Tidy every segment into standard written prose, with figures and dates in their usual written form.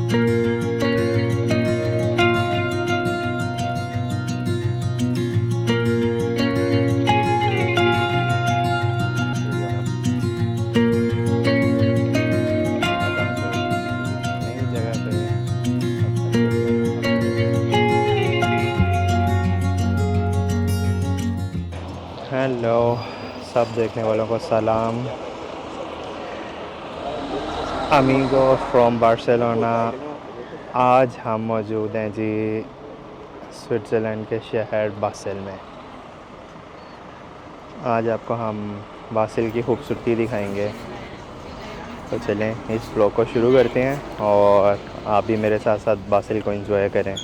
नई जगह पे सब अच्छे से घूमते हैं। हेलो सब देखने वालों को सलाम। Amigo from Barcelona. आज हम मौजूद हैं जी स्विट्ज़रलैंड के शहर बासेल में। आज आपको हम बासेल की खूबसूरती दिखाएंगे। तो चलें इस ब्लॉग को शुरू करते हैं और आप भी मेरे साथ साथ बासेल को एंजॉय करें।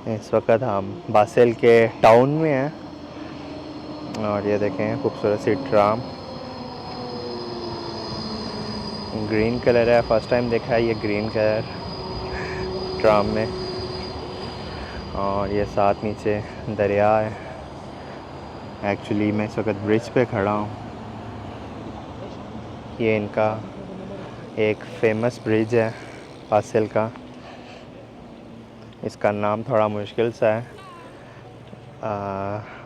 इस वक्त हम बासेल के टाउन में हैं और ये देखें खूबसूरत सी ट्राम। ग्रीन कलर है, फर्स्ट टाइम देखा है ये ग्रीन कलर ट्राम में। और ये साथ नीचे दरिया है। एक्चुअली मैं इस वक्त ब्रिज पे खड़ा हूँ। ये इनका एक फेमस ब्रिज है बासेल का। इसका नाम थोड़ा मुश्किल सा है,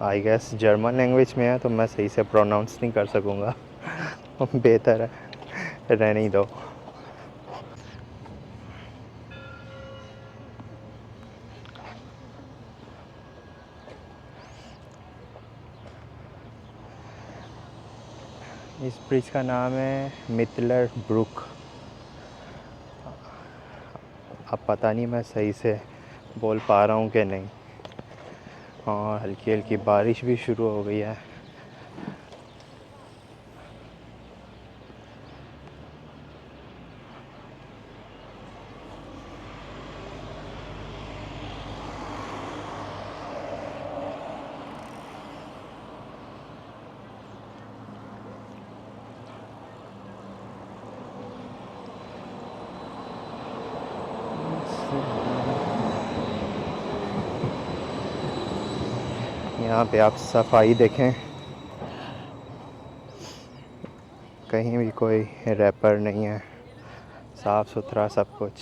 आई गेस जर्मन लैंग्वेज में है तो मैं सही से प्रोनाउंस नहीं कर सकूँगा। बेहतर है रहने ही दो। इस ब्रिज का नाम है मिटलर ब्रुक। अब पता नहीं मैं सही से बोल पा रहा हूँ कि नहीं। और हल्की हल्की बारिश भी शुरू हो गई है। यहाँ पे आप सफाई देखें, कहीं भी कोई रैपर नहीं है, साफ़ सुथरा सब कुछ।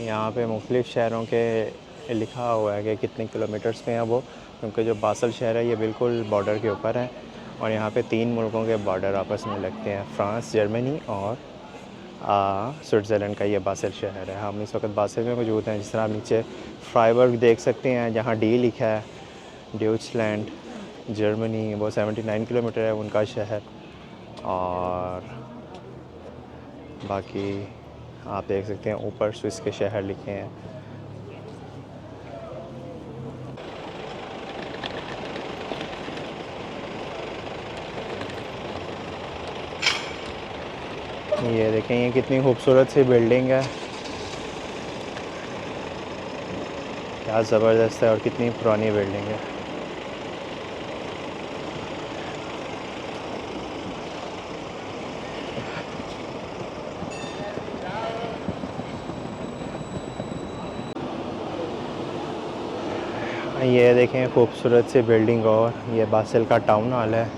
यहाँ पे मुख्तलिफ़ शहरों के लिखा हुआ है कि कितने किलोमीटर्स पे हैं वो, क्योंकि जो बासल शहर है ये बिल्कुल बॉर्डर के ऊपर है और यहाँ पे 3 मुल्कों के बॉर्डर आपस में लगते हैं, फ्रांस, जर्मनी और स्विट्ज़रलैंड का ये बासल शहर है। हम इस वक्त बासल में मौजूद हैं। जिस तरह आप नीचे फ्राइबर्ग देख सकते हैं, जहाँ डी लिखा है, ड्यूचलैंड, जर्मनी, वो 79 किलोमीटर है उनका शहर। और बाकी आप देख सकते हैं ऊपर स्विस के शहर लिखे हैं। ये देखें, ये कितनी खूबसूरत सी बिल्डिंग है, क्या ज़बरदस्त है और कितनी पुरानी बिल्डिंग है। ये देखें खूबसूरत सी बिल्डिंग, और ये बासल का टाउन हॉल है।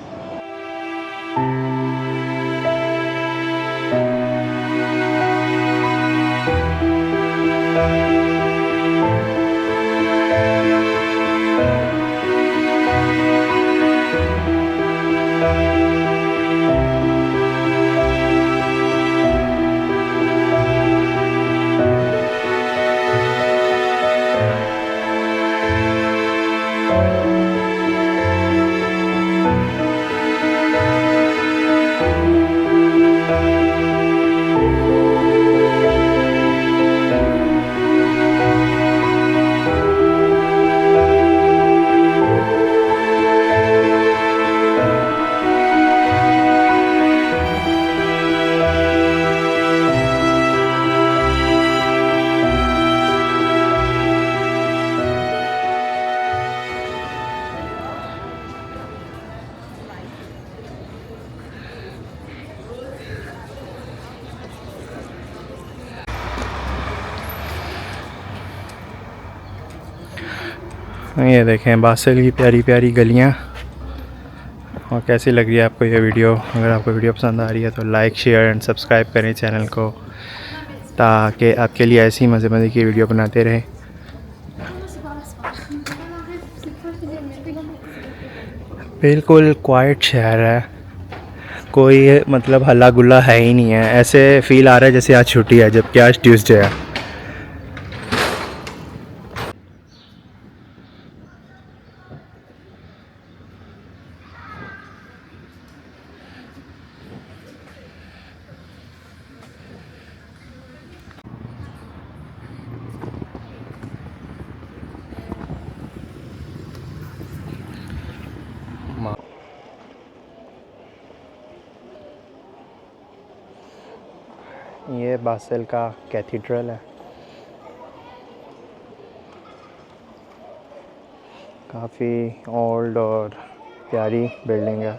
ये देखें बासल की प्यारी प्यारी गलियाँ। और कैसी लग रही है आपको ये वीडियो? अगर आपको वीडियो पसंद आ रही है तो लाइक, शेयर एंड सब्सक्राइब करें चैनल को, ताकि आपके लिए ऐसी मज़े मज़े की वीडियो बनाते रहें। बिल्कुल क्वाइट शहर है, कोई मतलब हल्ला गुल्ला है ही नहीं है। ऐसे फ़ील आ रहा है जैसे आज छुट्टी है, जबकि आज ट्यूसडे है। ये बासल का कैथीड्रल है, काफ़ी ओल्ड और प्यारी बिल्डिंग है,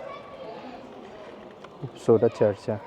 खूबसूरत चर्च है।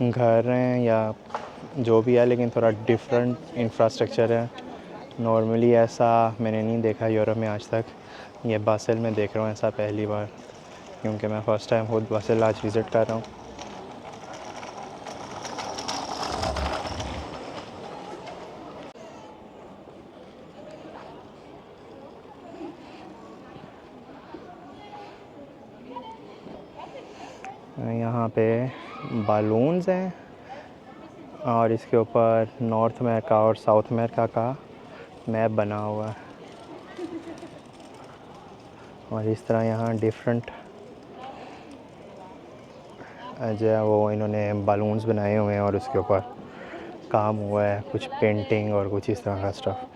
घर हैं या जो भी है, लेकिन थोड़ा डिफरेंट इंफ्रास्ट्रक्चर है। नॉर्मली ऐसा मैंने नहीं देखा यूरोप में आज तक। ये बासेल में देख रहा हूँ ऐसा पहली बार, क्योंकि मैं फ़र्स्ट टाइम खुद बासेल आज विज़िट कर रहा हूँ। यहाँ पे बालून्स हैं और इसके ऊपर नॉर्थ अमेरिका और साउथ अमेरिका का मैप बना हुआ है। और इस तरह यहाँ डिफरेंट जो है वो इन्होंने बालून्स बनाए हुए हैं और उसके ऊपर काम हुआ है, कुछ पेंटिंग और कुछ इस तरह का स्टफ़।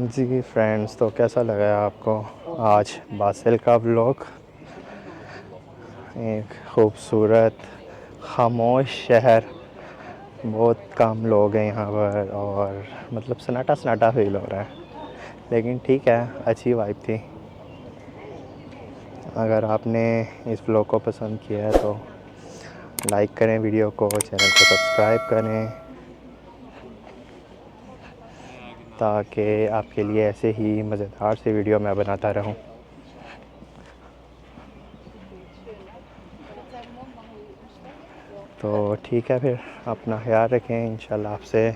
जी फ्रेंड्स, तो कैसा लगा आपको आज बासेल का व्लॉग? एक खूबसूरत खामोश शहर, बहुत कम लोग हैं यहाँ पर और मतलब सन्नाटा सन्नाटा फील हो रहा है, लेकिन ठीक है, अच्छी वाइब थी। अगर आपने इस व्लॉग को पसंद किया है तो लाइक करें वीडियो को, चैनल को सब्सक्राइब करें, ताकि आपके लिए ऐसे ही मज़ेदार से वीडियो मैं बनाता रहूं। तो ठीक है, फिर अपना ख्याल रखें। इंशाल्लाह आपसे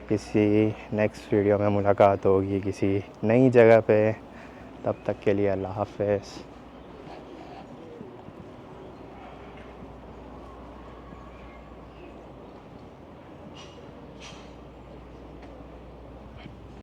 किसी नेक्स्ट वीडियो में मुलाकात होगी किसी नई जगह पे। तब तक के लिए अल्लाह हाफ़िज़।